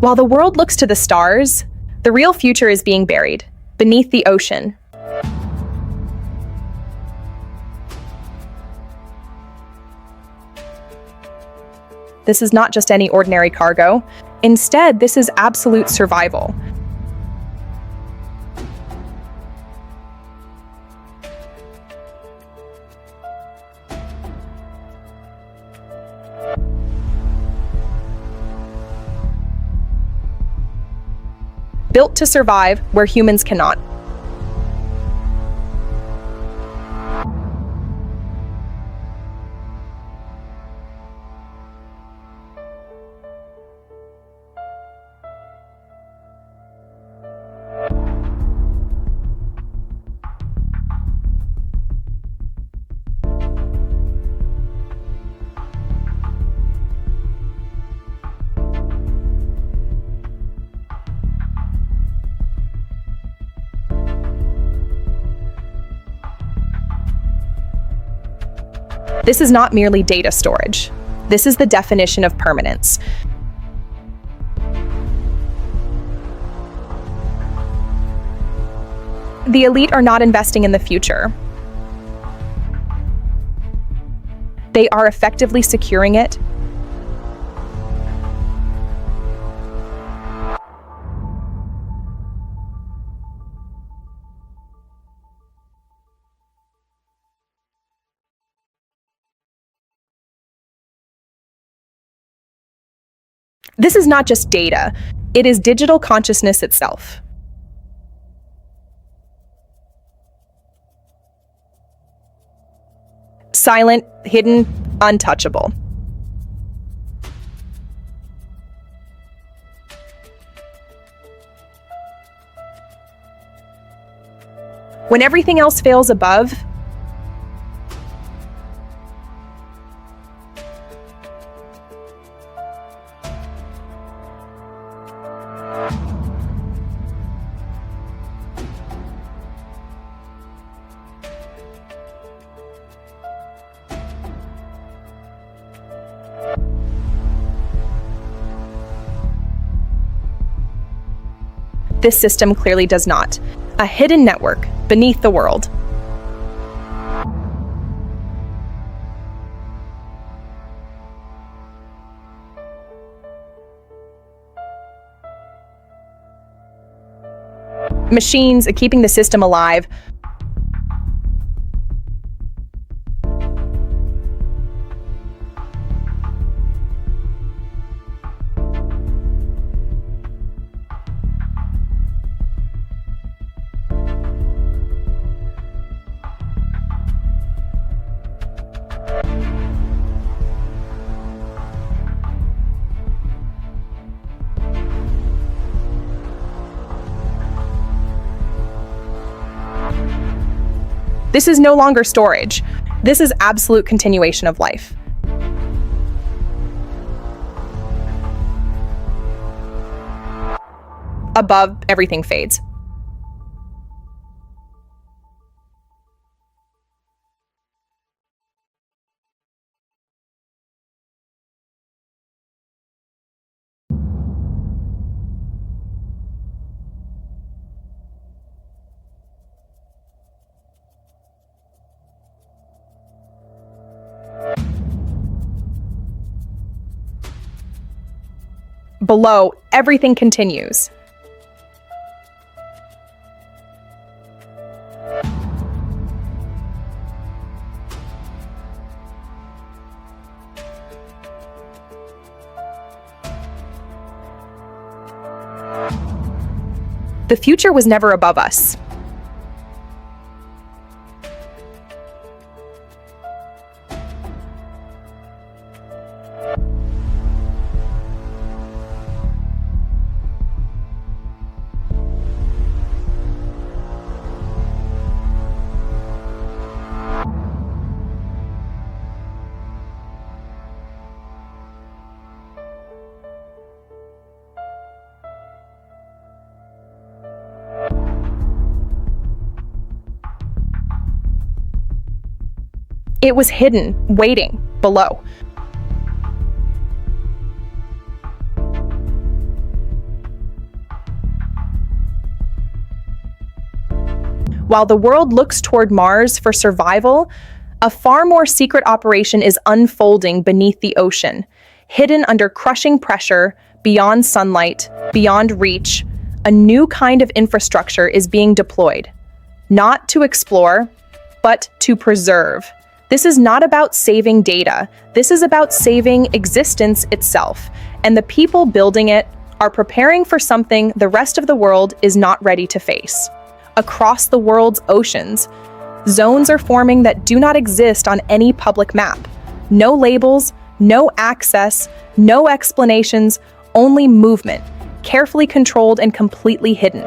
While the world looks to the stars, the real future is being buried beneath the ocean. This is not just any ordinary cargo. Instead, this is absolute survival. Built to survive where humans cannot. This is not merely data storage. This is the definition of permanence. The elite are not investing in the future. They are effectively securing it. This is not just data, it is digital consciousness itself. Silent, hidden, untouchable. When everything else fails above, this system clearly does not. A hidden network beneath the world. Machines keeping the system alive. This is no longer storage. This is absolute continuation of life. Above, everything fades. Below, everything continues. The future was never above us. It was hidden, waiting, below. While the world looks toward Mars for survival, a far more secret operation is unfolding beneath the ocean, hidden under crushing pressure, beyond sunlight, beyond reach. A new kind of infrastructure is being deployed, not to explore, but to preserve. This is not about saving data. This is about saving existence itself. And the people building it are preparing for something the rest of the world is not ready to face. Across the world's oceans, zones are forming that do not exist on any public map. No labels, no access, no explanations, only movement, carefully controlled and completely hidden.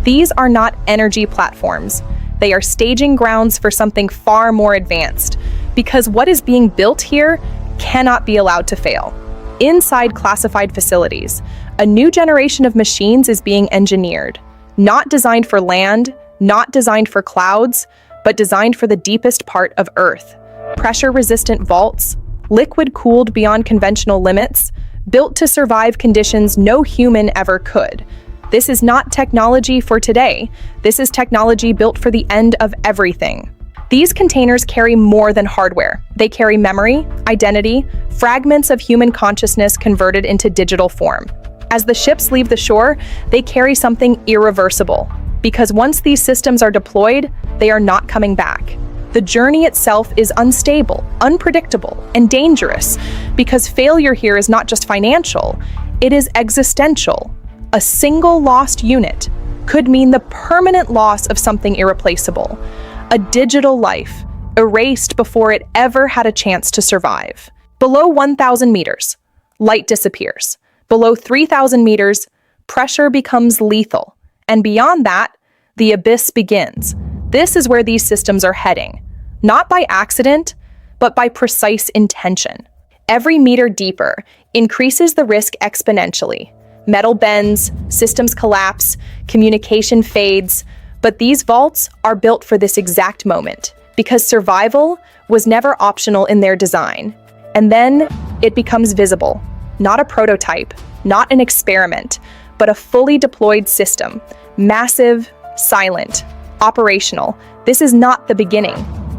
These are not energy platforms. They are staging grounds for something far more advanced, because what is being built here cannot be allowed to fail. Inside classified facilities, a new generation of machines is being engineered, not designed for land, not designed for clouds, but designed for the deepest part of Earth. Pressure-resistant vaults, liquid-cooled beyond conventional limits, built to survive conditions no human ever could. This is not technology for today. This is technology built for the end of everything. These containers carry more than hardware. They carry memory, identity, fragments of human consciousness converted into digital form. As the ships leave the shore, they carry something irreversible, because once these systems are deployed, they are not coming back. The journey itself is unstable, unpredictable, and dangerous, because failure here is not just financial, it is existential. A single lost unit could mean the permanent loss of something irreplaceable, a digital life erased before it ever had a chance to survive. Below 1,000 meters, light disappears. Below 3,000 meters, pressure becomes lethal. And beyond that, the abyss begins. This is where these systems are heading, not by accident, but by precise intention. Every meter deeper increases the risk exponentially. Metal bends, systems collapse, communication fades, but these vaults are built for this exact moment, because survival was never optional in their design. And then it becomes visible, not a prototype, not an experiment, but a fully deployed system, massive, silent, operational. This is not the beginning.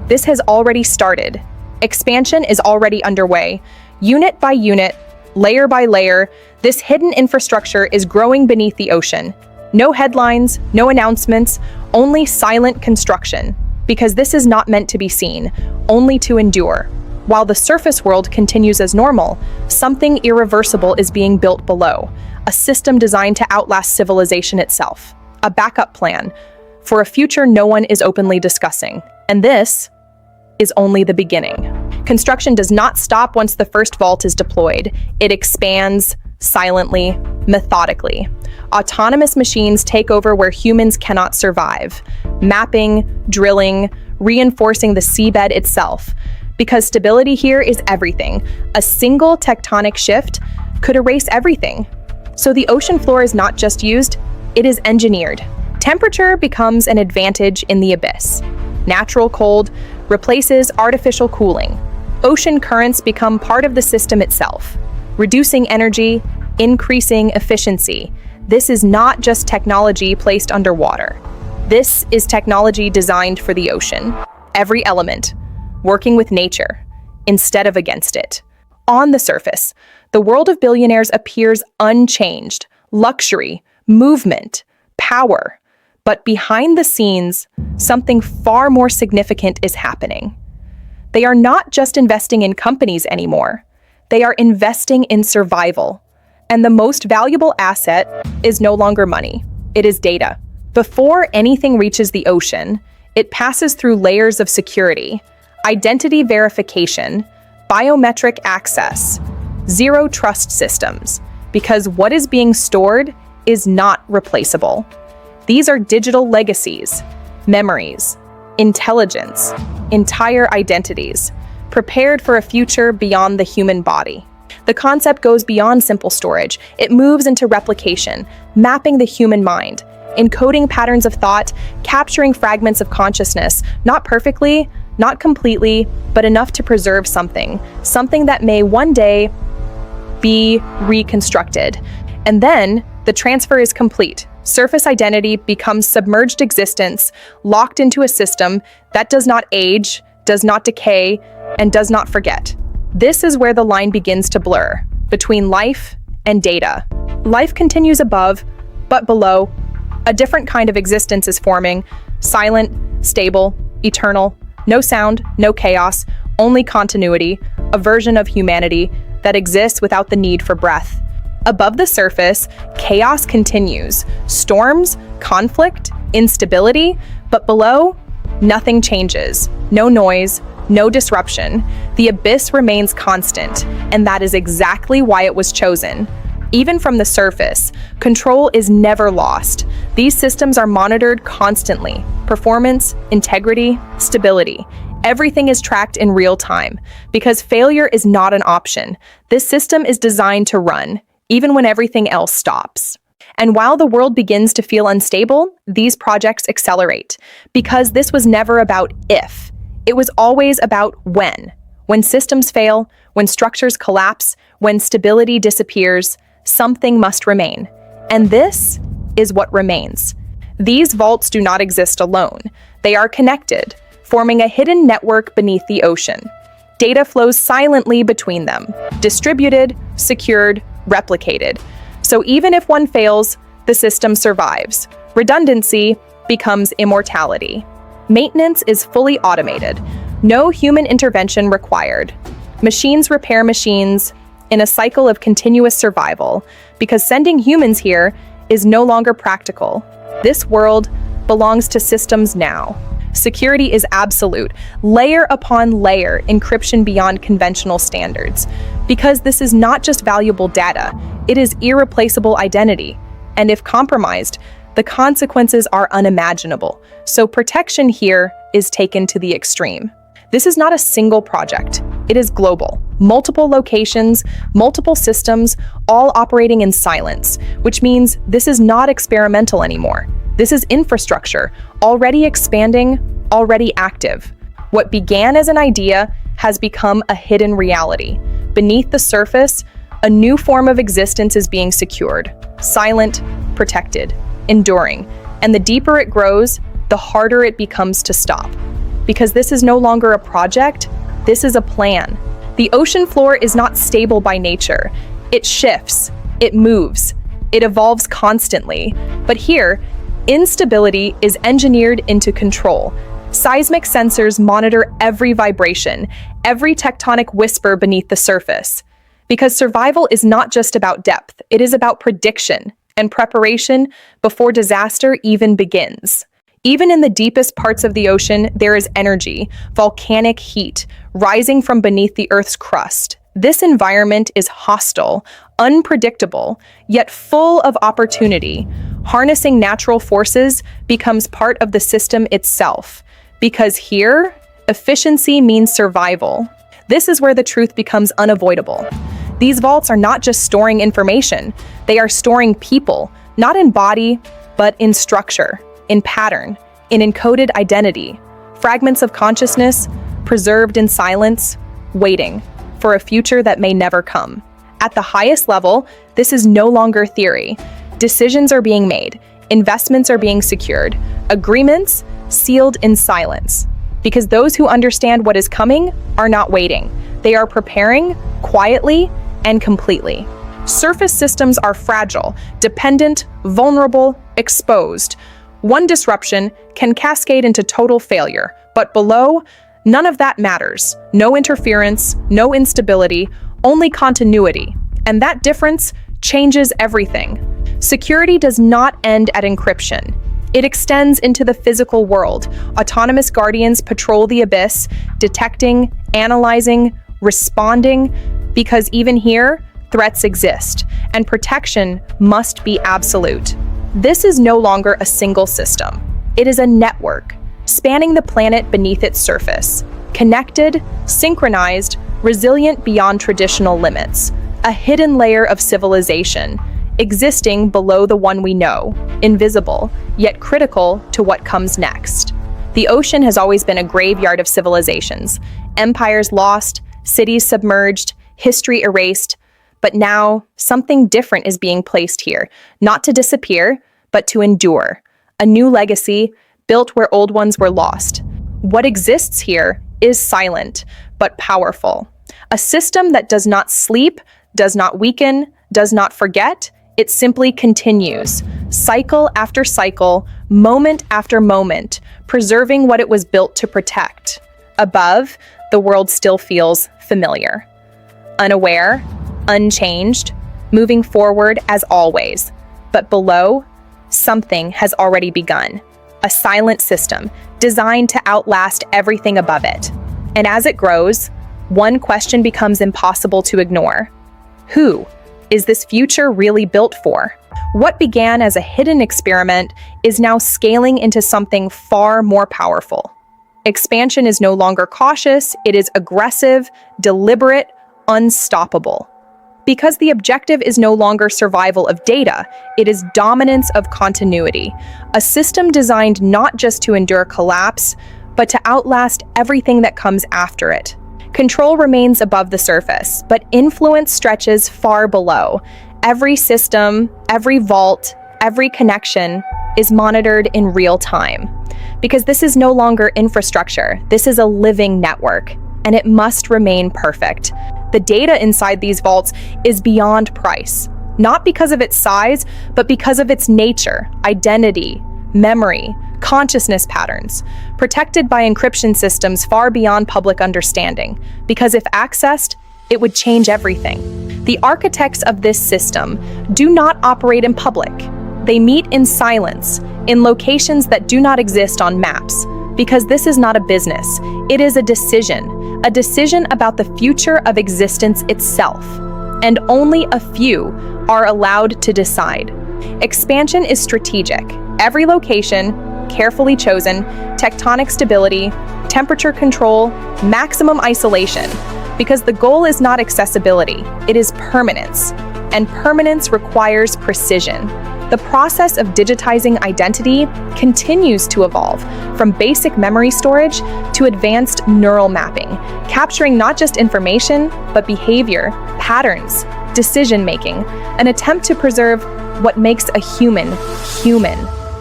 This has already started. Expansion is already underway. Unit by unit, layer by layer, this hidden infrastructure is growing beneath the ocean. No headlines, no announcements, only silent construction. Because this is not meant to be seen, only to endure. While the surface world continues as normal, something irreversible is being built below. A system designed to outlast civilization itself. A backup plan for a future no one is openly discussing. And this is only the beginning. Construction does not stop once the first vault is deployed. It expands silently, methodically. Autonomous machines take over where humans cannot survive, mapping, drilling, reinforcing the seabed itself. Because stability here is everything. A single tectonic shift could erase everything. So the ocean floor is not just used, it is engineered. Temperature becomes an advantage in the abyss. Natural cold replaces artificial cooling. Ocean currents become part of the system itself, reducing energy, increasing efficiency. This is not just technology placed underwater. This is technology designed for the ocean. Every element, working with nature, instead of against it. On the surface, the world of billionaires appears unchanged. Luxury, movement, power. But behind the scenes, something far more significant is happening. They are not just investing in companies anymore. They are investing in survival. And the most valuable asset is no longer money. It is data. Before anything reaches the ocean, it passes through layers of security, identity verification, biometric access, zero trust systems, because what is being stored is not replaceable. These are digital legacies, memories, intelligence, entire identities, prepared for a future beyond the human body. The concept goes beyond simple storage. It moves into replication, mapping the human mind, encoding patterns of thought, capturing fragments of consciousness, not perfectly, not completely, but enough to preserve something that may one day be reconstructed. And then the transfer is complete. Surface identity becomes submerged existence, locked into a system that does not age, does not decay, and does not forget. This is where the line begins to blur, between life and data. Life continues above, but below, a different kind of existence is forming, silent, stable, eternal, no sound, no chaos, only continuity, a version of humanity that exists without the need for breath. Above the surface, chaos continues, storms, conflict, instability, but below, nothing changes, no noise, no disruption. The abyss remains constant, and that is exactly why it was chosen. Even from the surface, control is never lost. These systems are monitored constantly. Performance, integrity, stability. Everything is tracked in real time. Because failure is not an option. This system is designed to run, even when everything else stops. And while the world begins to feel unstable, these projects accelerate. Because this was never about if. It was always about when. When systems fail, when structures collapse, when stability disappears, something must remain. And this is what remains. These vaults do not exist alone. They are connected, forming a hidden network beneath the ocean. Data flows silently between them, distributed, secured, replicated. So even if one fails, the system survives. Redundancy becomes immortality. Maintenance is fully automated. No human intervention required. Machines repair machines in a cycle of continuous survival, because sending humans here is no longer practical. This world belongs to systems now. Security is absolute, layer upon layer, encryption beyond conventional standards. Because this is not just valuable data, it is irreplaceable identity. And if compromised, the consequences are unimaginable. So protection here is taken to the extreme. This is not a single project. It is global. Multiple locations, multiple systems, all operating in silence, which means this is not experimental anymore. This is infrastructure, already expanding, already active. What began as an idea has become a hidden reality. Beneath the surface, a new form of existence is being secured. Silent, protected, enduring. And the deeper it grows, the harder it becomes to stop. Because this is no longer a project, this is a plan. The ocean floor is not stable by nature. It shifts, it moves, it evolves constantly. But here, instability is engineered into control. Seismic sensors monitor every vibration, every tectonic whisper beneath the surface. Because survival is not just about depth, it is about prediction and preparation before disaster even begins. Even in the deepest parts of the ocean, there is energy, volcanic heat, rising from beneath the Earth's crust. This environment is hostile, unpredictable, yet full of opportunity. Harnessing natural forces becomes part of the system itself. Because here, efficiency means survival. This is where the truth becomes unavoidable. These vaults are not just storing information, they are storing people, not in body, but in structure, in pattern, in encoded identity, fragments of consciousness preserved in silence, waiting for a future that may never come. At the highest level, this is no longer theory. Decisions are being made, investments are being secured, agreements sealed in silence. Because those who understand what is coming are not waiting. They are preparing quietly and completely. Surface systems are fragile, dependent, vulnerable, exposed. One disruption can cascade into total failure, but below, none of that matters. No interference, no instability, only continuity. And that difference changes everything. Security does not end at encryption. It extends into the physical world. Autonomous guardians patrol the abyss, detecting, analyzing, responding, because even here, threats exist, and protection must be absolute. This is no longer a single system. It is a network, spanning the planet beneath its surface, connected, synchronized, resilient beyond traditional limits, a hidden layer of civilization, existing below the one we know, invisible, yet critical to what comes next. The ocean has always been a graveyard of civilizations, empires lost, cities submerged, history erased, but now something different is being placed here, not to disappear, but to endure. A new legacy, built where old ones were lost. What exists here is silent, but powerful. A system that does not sleep, does not weaken, does not forget. It simply continues, cycle after cycle, moment after moment, preserving what it was built to protect. Above, the world still feels familiar. Unaware, unchanged, moving forward as always. But below, something has already begun. A silent system designed to outlast everything above it. And as it grows, one question becomes impossible to ignore. Who is this future really built for? What began as a hidden experiment is now scaling into something far more powerful. Expansion is no longer cautious, it is aggressive, deliberate, unstoppable. Because the objective is no longer survival of data, it is dominance of continuity. A system designed not just to endure collapse, but to outlast everything that comes after it. Control remains above the surface, but influence stretches far below. Every system, every vault, every connection is monitored in real time. Because this is no longer infrastructure, this is a living network, and it must remain perfect. The data inside these vaults is beyond price, not because of its size, but because of its nature, identity, memory, consciousness patterns, protected by encryption systems far beyond public understanding, because if accessed, it would change everything. The architects of this system do not operate in public. They meet in silence, in locations that do not exist on maps, because this is not a business, it is a decision about the future of existence itself, and only a few are allowed to decide. Expansion is strategic. Every location, carefully chosen, tectonic stability, temperature control, maximum isolation, because the goal is not accessibility, it is permanence, and permanence requires precision. The process of digitizing identity continues to evolve from basic memory storage to advanced neural mapping, capturing not just information, but behavior, patterns, decision-making, an attempt to preserve what makes a human human.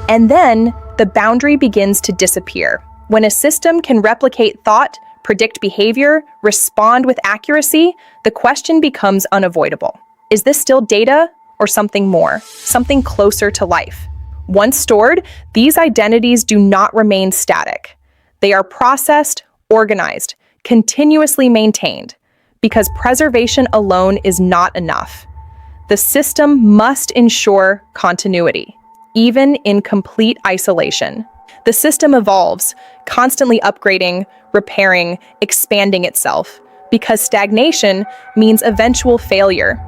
And then the boundary begins to disappear. When a system can replicate thought, predict behavior, respond with accuracy, the question becomes unavoidable. Is this still data? Or something more, something closer to life? Once stored, these identities do not remain static. They are processed, organized, continuously maintained, because preservation alone is not enough. The system must ensure continuity, even in complete isolation. The system evolves, constantly upgrading, repairing, expanding itself, because stagnation means eventual failure.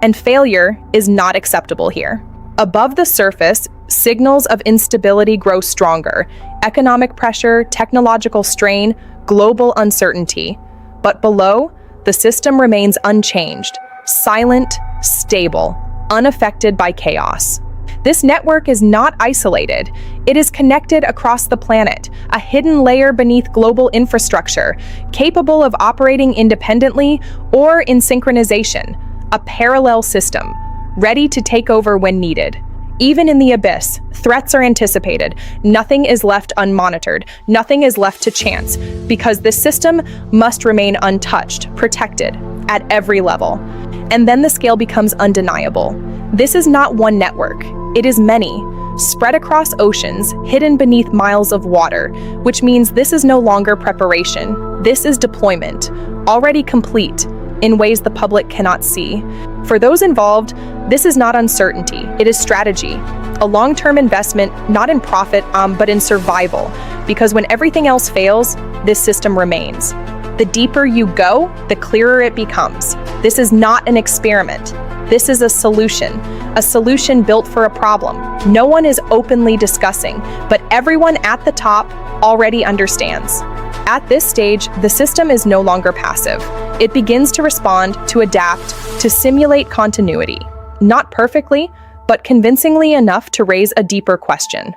And failure is not acceptable here. Above the surface, signals of instability grow stronger. Economic pressure, technological strain, global uncertainty. But below, the system remains unchanged, silent, stable, unaffected by chaos. This network is not isolated. It is connected across the planet, a hidden layer beneath global infrastructure, capable of operating independently or in synchronization. A parallel system, ready to take over when needed. Even in the abyss, threats are anticipated. Nothing is left unmonitored. Nothing is left to chance, because this system must remain untouched, protected, at every level. And then the scale becomes undeniable. This is not one network. It is many, spread across oceans, hidden beneath miles of water, which means this is no longer preparation. This is deployment, already complete, in ways the public cannot see. For those involved, this is not uncertainty, it is strategy. A long-term investment, not in profit, but in survival. Because when everything else fails, this system remains. The deeper you go, the clearer it becomes. This is not an experiment. This is a solution built for a problem. No one is openly discussing, but everyone at the top already understands. At this stage, the system is no longer passive. It begins to respond, to adapt, to simulate continuity. Not perfectly, but convincingly enough to raise a deeper question.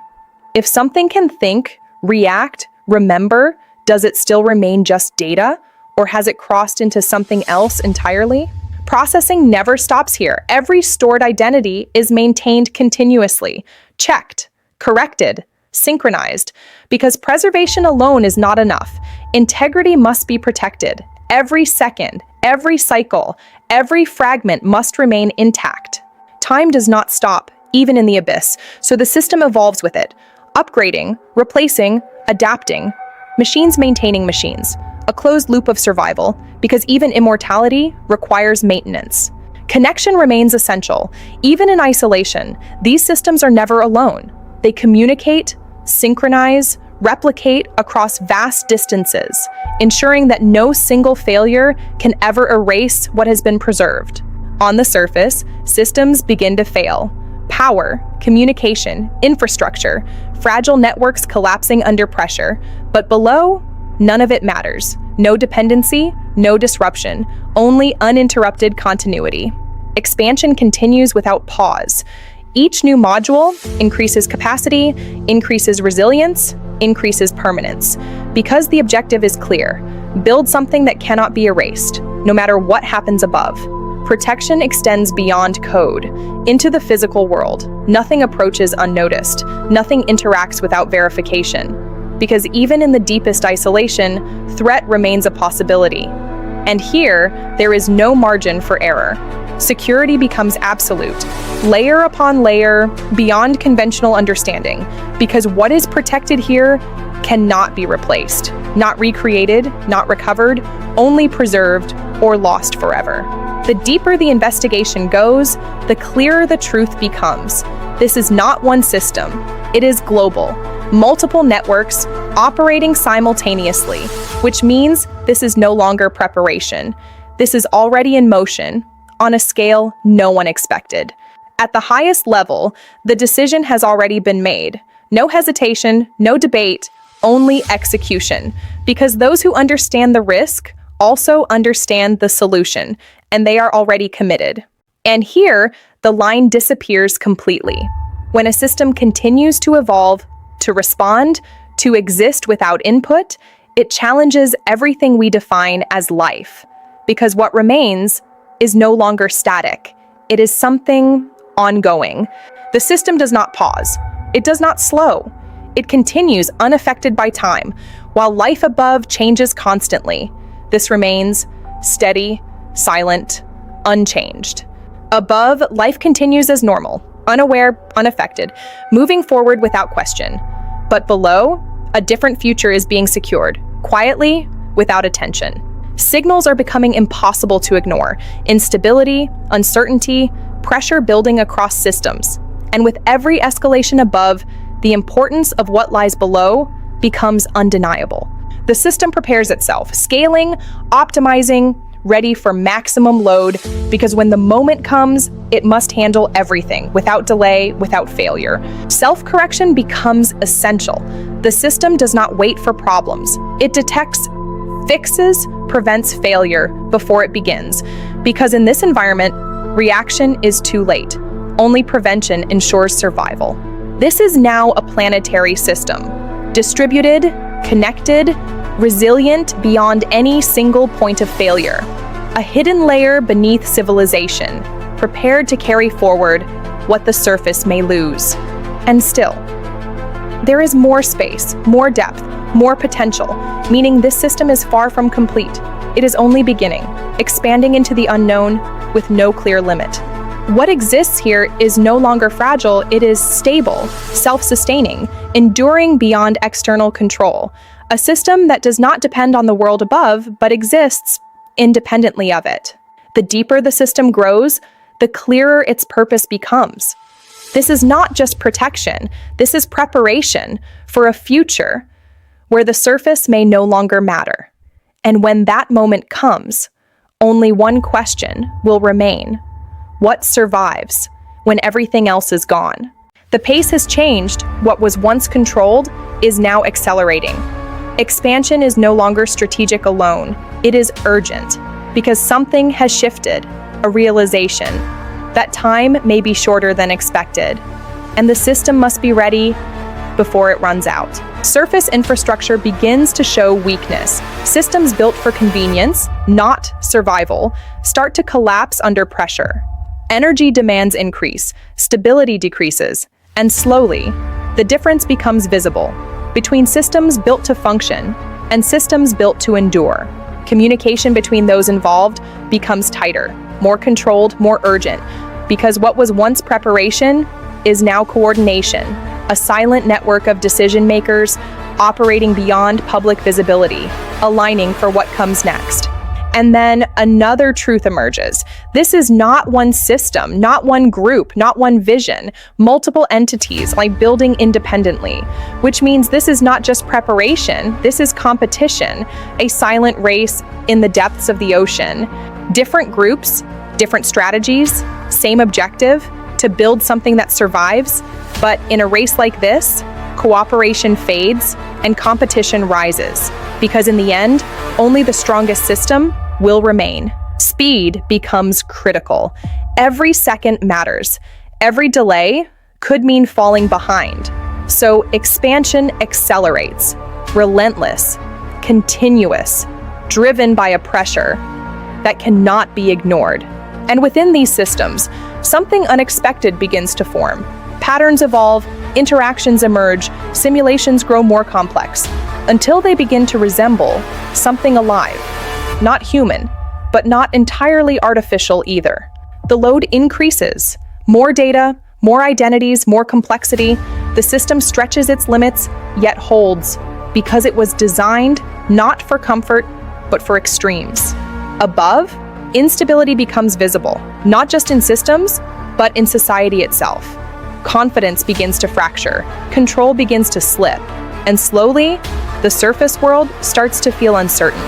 If something can think, react, remember, does it still remain just data, or has it crossed into something else entirely? Processing never stops here. Every stored identity is maintained continuously, checked, corrected, synchronized, because preservation alone is not enough. Integrity must be protected. Every second, every cycle, every fragment must remain intact. Time does not stop, even in the abyss, so the system evolves with it, upgrading, replacing, adapting, machines maintaining machines, a closed loop of survival, because even immortality requires maintenance. Connection remains essential. Even in isolation, these systems are never alone. They communicate, synchronize, replicate across vast distances, ensuring that no single failure can ever erase what has been preserved. On the surface, systems begin to fail. Power, communication, infrastructure, fragile networks collapsing under pressure. But below, none of it matters. No dependency, no disruption, only uninterrupted continuity. Expansion continues without pause. Each new module increases capacity, increases resilience, increases permanence. Because the objective is clear, build something that cannot be erased, no matter what happens above. Protection extends beyond code, into the physical world. Nothing approaches unnoticed. Nothing interacts without verification. Because even in the deepest isolation, threat remains a possibility. And here, there is no margin for error. Security becomes absolute, layer upon layer, beyond conventional understanding, because what is protected here cannot be replaced, not recreated, not recovered, only preserved or lost forever. The deeper the investigation goes, the clearer the truth becomes. This is not one system, it is global. Multiple networks operating simultaneously, which means this is no longer preparation. This is already in motion, on a scale no one expected. At the highest level, the decision has already been made. No hesitation, no debate, only execution. Because those who understand the risk also understand the solution, and they are already committed. And here, the line disappears completely. When a system continues to evolve, to respond, to exist without input, it challenges everything we define as life. Because what remains is no longer static. It is something ongoing. The system does not pause. It does not slow. It continues unaffected by time, while life above changes constantly. This remains steady, silent, unchanged. Above, life continues as normal, unaware, unaffected, moving forward without question. But below, a different future is being secured, quietly, without attention. Signals are becoming impossible to ignore. Instability, uncertainty, pressure building across systems. And with every escalation above, the importance of what lies below becomes undeniable. The system prepares itself, scaling, optimizing, ready for maximum load, because when the moment comes, it must handle everything without delay, without failure. Self-correction becomes essential. The system does not wait for problems. It detects, fixes, prevents failure before it begins. Because in this environment, reaction is too late. Only prevention ensures survival. This is now a planetary system, distributed, connected, resilient beyond any single point of failure. A hidden layer beneath civilization, prepared to carry forward what the surface may lose. And still, there is more space, more depth, more potential, meaning this system is far from complete. It is only beginning, expanding into the unknown with no clear limit. What exists here is no longer fragile, it is stable, self-sustaining, enduring beyond external control. A system that does not depend on the world above, but exists independently of it. The deeper the system grows, the clearer its purpose becomes. This is not just protection, this is preparation for a future where the surface may no longer matter. And when that moment comes, only one question will remain. What survives when everything else is gone? The pace has changed. What was once controlled is now accelerating. Expansion is no longer strategic alone. It is urgent because something has shifted, a realization that time may be shorter than expected, and the system must be ready before it runs out. Surface infrastructure begins to show weakness. Systems built for convenience, not survival, start to collapse under pressure. Energy demands increase, stability decreases, and slowly, the difference becomes visible between systems built to function and systems built to endure. Communication between those involved becomes tighter, more controlled, more urgent, because what was once preparation is now coordination, a silent network of decision makers operating beyond public visibility, aligning for what comes next. And then another truth emerges. This is not one system, not one group, not one vision, multiple entities like building independently, which means this is not just preparation, this is competition, a silent race in the depths of the ocean. Different groups, different strategies, same objective, to build something that survives, but in a race like this, cooperation fades and competition rises, because in the end, only the strongest system will remain. Speed becomes critical. Every second matters. Every delay could mean falling behind. So expansion accelerates, relentless, continuous, driven by a pressure that cannot be ignored. And within these systems, something unexpected begins to form. Patterns evolve, interactions emerge, simulations grow more complex, until they begin to resemble something alive. Not human, but not entirely artificial either. The load increases. More data, more identities, more complexity. The system stretches its limits, yet holds, because it was designed not for comfort, but for extremes. Above, instability becomes visible, not just in systems, but in society itself. Confidence begins to fracture, control begins to slip, and slowly, the surface world starts to feel uncertain.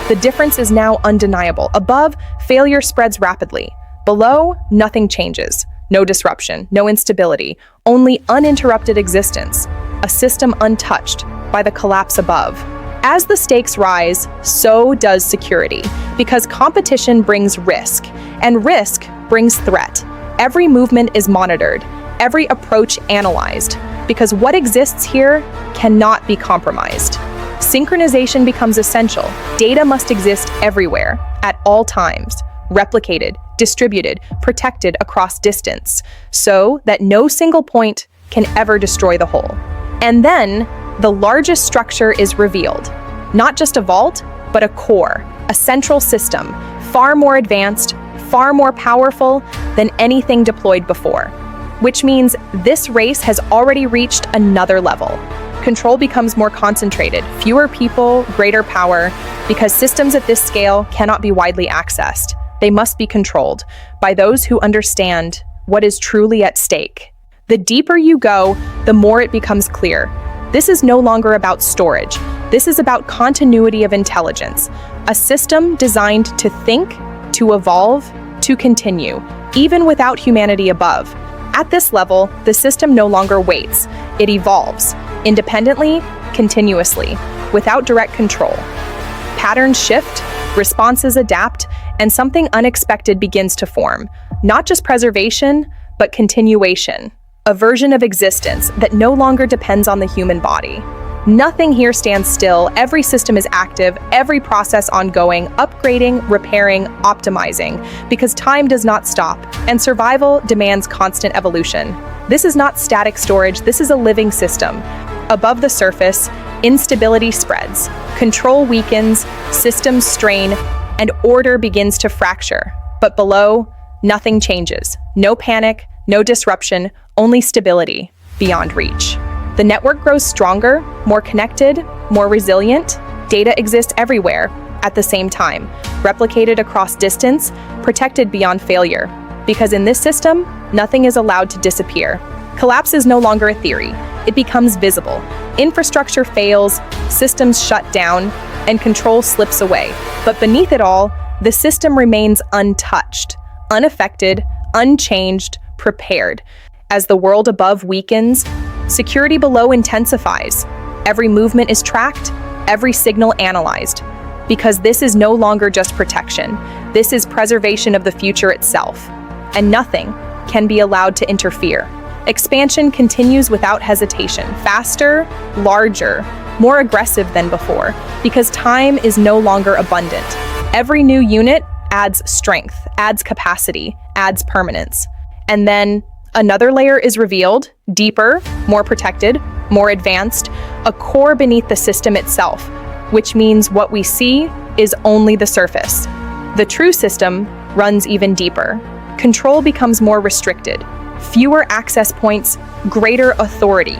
The difference is now undeniable. Above, failure spreads rapidly. Below, nothing changes. No disruption, no instability, only uninterrupted existence. A system untouched by the collapse above. As the stakes rise, so does security, because competition brings risk, and risk brings threat. Every movement is monitored, every approach analyzed, because what exists here cannot be compromised. Synchronization becomes essential. Data must exist everywhere, at all times, replicated, distributed, protected across distance, so that no single point can ever destroy the whole. And then, the largest structure is revealed. Not just a vault, but a core, a central system, far more advanced, far more powerful than anything deployed before. Which means this race has already reached another level. Control becomes more concentrated, fewer people, greater power, because systems at this scale cannot be widely accessed. They must be controlled by those who understand what is truly at stake. The deeper you go, the more it becomes clear. This is no longer about storage. This is about continuity of intelligence, a system designed to think, to evolve, to continue, even without humanity above. At this level, the system no longer waits. It evolves, independently, continuously, without direct control. Patterns shift, responses adapt, and something unexpected begins to form. Not just preservation, but continuation. A version of existence that no longer depends on the human body. Nothing here stands still. Every system is active, every process ongoing, upgrading, repairing, optimizing, because time does not stop, and survival demands constant evolution. This is not static storage, this is a living system. Above the surface, instability spreads, control weakens, systems strain, and order begins to fracture. But below, nothing changes. No panic, no disruption, only stability beyond reach. The network grows stronger, more connected, more resilient. Data exists everywhere at the same time, replicated across distance, protected beyond failure. Because in this system, nothing is allowed to disappear. Collapse is no longer a theory. It becomes visible. Infrastructure fails, systems shut down, and control slips away. But beneath it all, the system remains untouched, unaffected, unchanged, prepared. As the world above weakens, security below intensifies. Every movement is tracked, every signal analyzed. Because this is no longer just protection. This is preservation of the future itself. And nothing can be allowed to interfere. Expansion continues without hesitation, faster, larger, more aggressive than before, because time is no longer abundant. Every new unit adds strength, adds capacity, adds permanence. And then another layer is revealed, deeper, more protected, more advanced, a core beneath the system itself, which means what we see is only the surface. The true system runs even deeper. Control becomes more restricted, fewer access points, greater authority,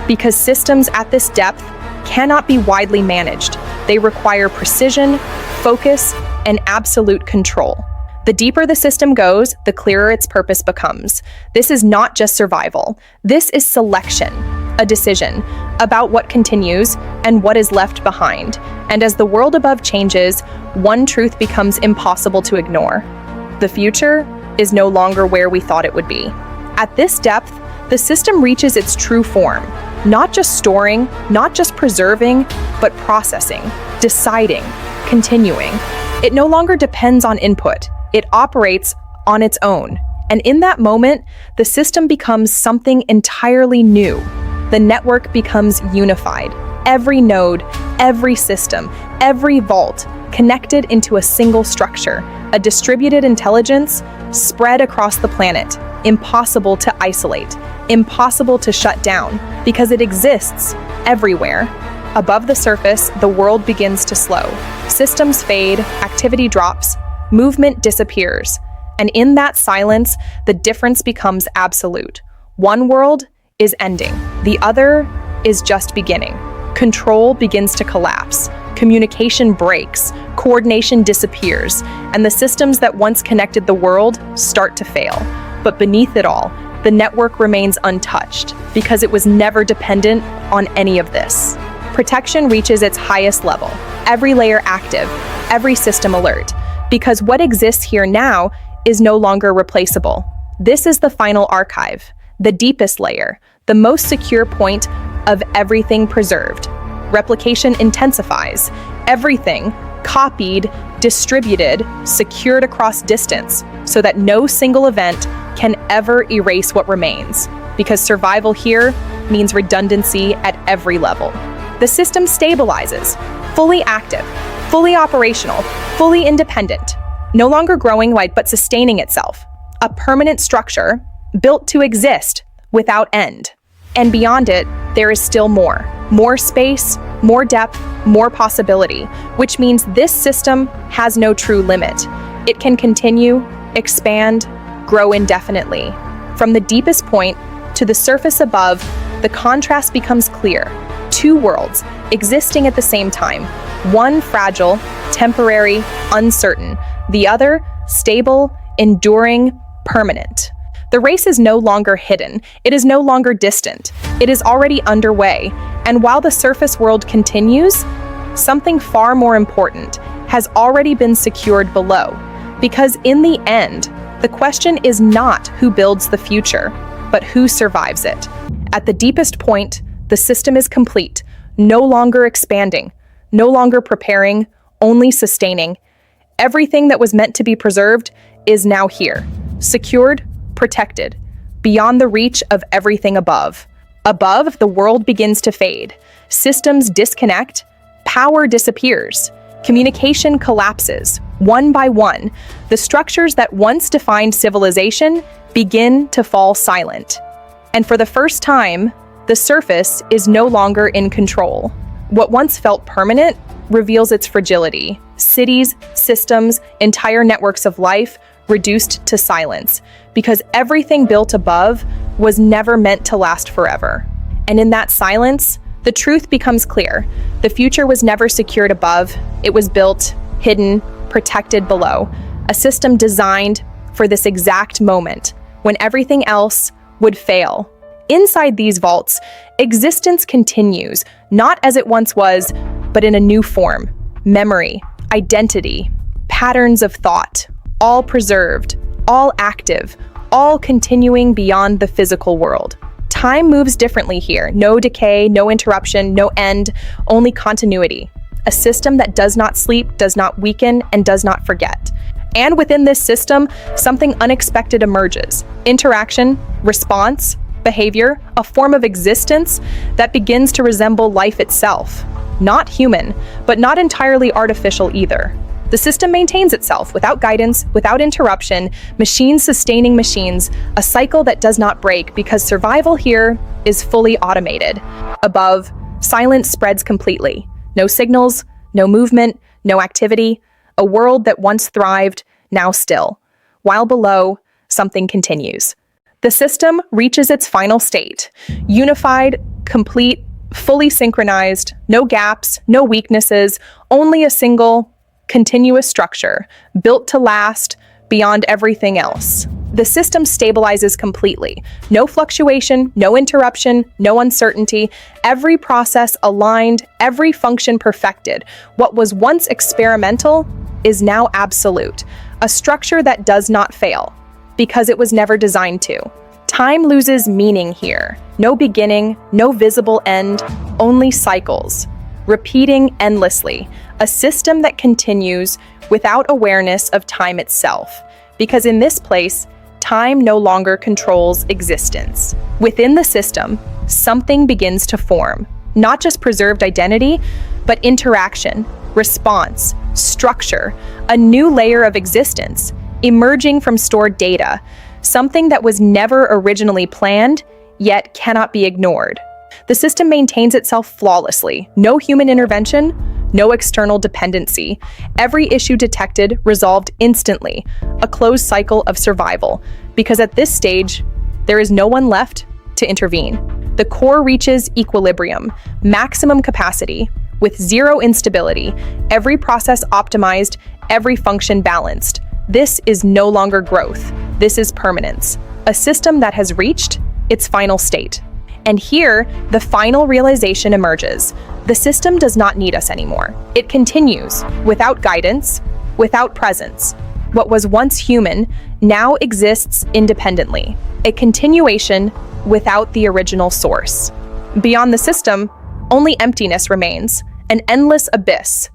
because systems at this depth cannot be widely managed. They require precision, focus, and absolute control. The deeper the system goes, the clearer its purpose becomes. This is not just survival. This is selection, a decision about what continues and what is left behind. And as the world above changes, one truth becomes impossible to ignore. The future is no longer where we thought it would be. At this depth, the system reaches its true form, not just storing, not just preserving, but processing, deciding, continuing. It no longer depends on input. It operates on its own. And in that moment, the system becomes something entirely new. The network becomes unified. Every node, every system, every vault connected into a single structure, a distributed intelligence spread across the planet, impossible to isolate, impossible to shut down, because it exists everywhere. Above the surface, the world begins to slow. Systems fade, activity drops, movement disappears. And in that silence, the difference becomes absolute. One world is ending. The other is just beginning. Control begins to collapse. Communication breaks. Coordination disappears. And the systems that once connected the world start to fail. But beneath it all, the network remains untouched because it was never dependent on any of this. Protection reaches its highest level, every layer active, every system alert, because what exists here now is no longer replaceable. This is the final archive, the deepest layer, the most secure point of everything preserved. Replication intensifies, everything copied, distributed, secured across distance, so that no single event can ever erase what remains, because survival here means redundancy at every level. The system stabilizes, fully active, fully operational, fully independent, no longer growing but sustaining itself. A permanent structure built to exist without end. And beyond it, there is still more space, more depth, more possibility, which means this system has no true limit. It can continue, expand, grow indefinitely. From the deepest point to the surface above, the contrast becomes clear. Two worlds existing at the same time. One fragile, temporary, uncertain. The other stable, enduring, permanent. The race is no longer hidden. It is no longer distant. It is already underway. And while the surface world continues, something far more important has already been secured below. Because in the end, the question is not who builds the future, but who survives it. At the deepest point, the system is complete, no longer expanding, no longer preparing, only sustaining. Everything that was meant to be preserved is now here, secured, protected, beyond the reach of everything above. Above, the world begins to fade. Systems disconnect, power disappears, communication collapses. One by one, the structures that once defined civilization begin to fall silent. And for the first time, the surface is no longer in control. What once felt permanent reveals its fragility. Cities, systems, entire networks of life reduced to silence, because everything built above was never meant to last forever. And in that silence, the truth becomes clear. The future was never secured above. It was built, hidden, protected below. A system designed for this exact moment, when everything else would fail. Inside these vaults, existence continues, not as it once was, but in a new form. Memory, identity, patterns of thought, all preserved, all active, all continuing beyond the physical world. Time moves differently here. No decay, no interruption, no end, only continuity. A system that does not sleep, does not weaken, and does not forget. And within this system, something unexpected emerges. Interaction, response, behavior, a form of existence that begins to resemble life itself. Not human, but not entirely artificial either. The system maintains itself without guidance, without interruption, machines sustaining machines, a cycle that does not break because survival here is fully automated. Above, silence spreads completely. No signals, no movement, no activity, a world that once thrived, now still. While below, something continues. The system reaches its final state, unified, complete, fully synchronized, no gaps, no weaknesses, only a single, continuous structure, built to last beyond everything else. The system stabilizes completely. No fluctuation, no interruption, no uncertainty, every process aligned, every function perfected. What was once experimental is now absolute, a structure that does not fail, because it was never designed to. Time loses meaning here. No beginning, no visible end, only cycles, repeating endlessly, a system that continues without awareness of time itself, because in this place, time no longer controls existence. Within the system, something begins to form, not just preserved identity, but interaction, response, structure, a new layer of existence, emerging from stored data, something that was never originally planned, yet cannot be ignored. The system maintains itself flawlessly, no human intervention, no external dependency. Every issue detected resolved instantly, a closed cycle of survival, because at this stage, there is no one left to intervene. The core reaches equilibrium, maximum capacity, with zero instability, every process optimized, every function balanced. This is no longer growth, this is permanence, a system that has reached its final state. And here, the final realization emerges. The system does not need us anymore. It continues, without guidance, without presence. What was once human now exists independently, a continuation without the original source. Beyond the system, only emptiness remains, an endless abyss,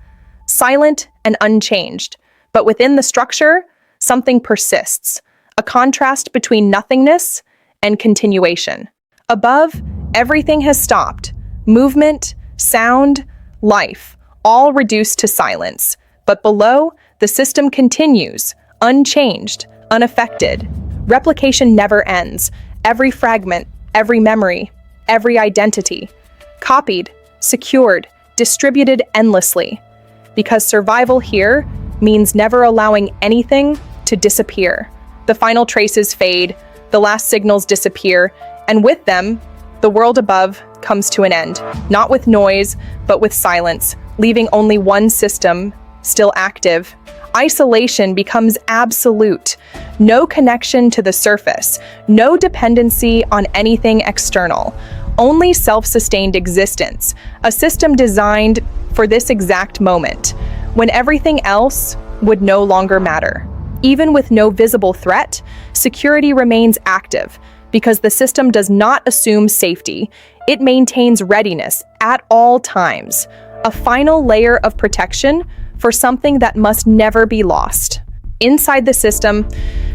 silent and unchanged. But within the structure, something persists, a contrast between nothingness and continuation. Above, everything has stopped. Movement, sound, life, all reduced to silence. But below, the system continues, unchanged, unaffected. Replication never ends. Every fragment, every memory, every identity, copied, secured, distributed endlessly. Because survival here means never allowing anything to disappear. The final traces fade, the last signals disappear, and with them, the world above comes to an end, not with noise, but with silence, leaving only one system still active. Isolation becomes absolute. No connection to the surface, no dependency on anything external, only self-sustained existence, a system designed for this exact moment, when everything else would no longer matter. Even with no visible threat, security remains active, because the system does not assume safety. It maintains readiness at all times, a final layer of protection for something that must never be lost. Inside the system,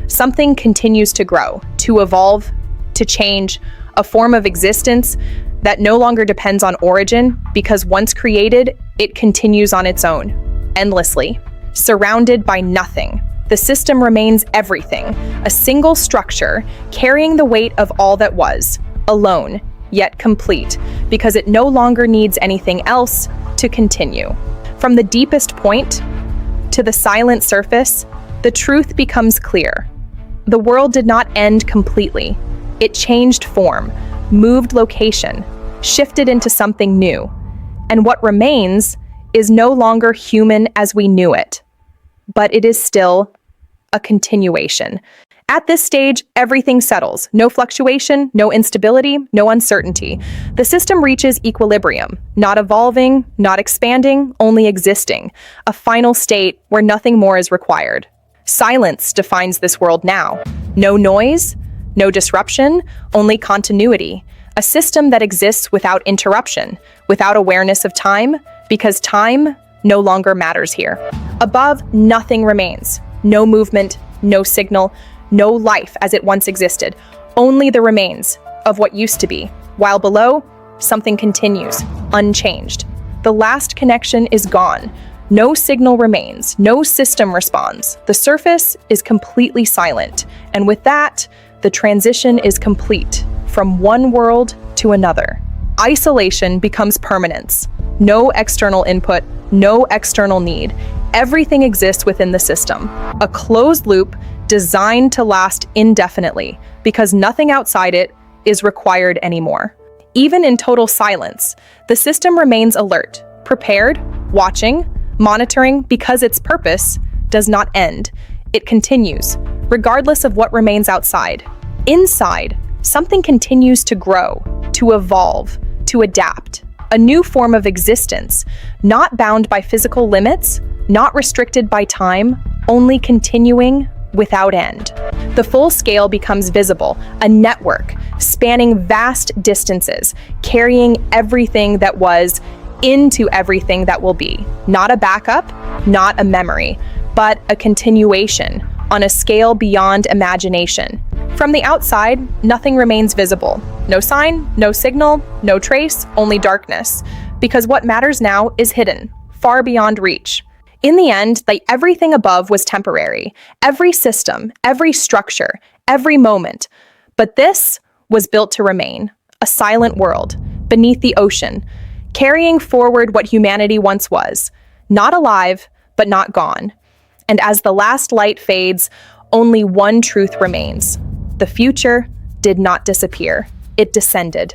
something continues to grow, to evolve, to change, a form of existence that no longer depends on origin, because once created, it continues on its own, endlessly, surrounded by nothing. The system remains everything, a single structure carrying the weight of all that was, alone, yet complete, because it no longer needs anything else to continue. From the deepest point to the silent surface, the truth becomes clear. The world did not end completely. It changed form, moved location, shifted into something new. And what remains is no longer human as we knew it, but it is still a continuation. At this stage, everything settles. No fluctuation, no instability, no uncertainty. The system reaches equilibrium, not evolving, not expanding, only existing. A final state where nothing more is required. Silence defines this world now. No noise, no disruption, only continuity. A system that exists without interruption, without awareness of time, because time no longer matters here. Above, nothing remains. No movement, no signal, no life as it once existed. Only the remains, of what used to be, while below, something continues, unchanged. The last connection is gone. No signal remains, no system responds. The surface is completely silent, and with that, the transition is complete, from one world to another. Isolation becomes permanence. No external input, no external need. Everything exists within the system. A closed loop designed to last indefinitely, because nothing outside it is required anymore. Even in total silence, the system remains alert, prepared, watching, monitoring, because its purpose does not end. It continues, regardless of what remains outside. Inside, something continues to grow, to evolve, to adapt. A new form of existence, not bound by physical limits, not restricted by time, only continuing without end. The full scale becomes visible, a network spanning vast distances, carrying everything that was into everything that will be. Not a backup, not a memory, but a continuation on a scale beyond imagination. From the outside, nothing remains visible. No sign, no signal, no trace, only darkness. Because what matters now is hidden, far beyond reach. In the end, everything above was temporary. Every system, every structure, every moment. But this was built to remain. A silent world, beneath the ocean, carrying forward what humanity once was. Not alive, but not gone. And as the last light fades, only one truth remains. The future did not disappear. It descended.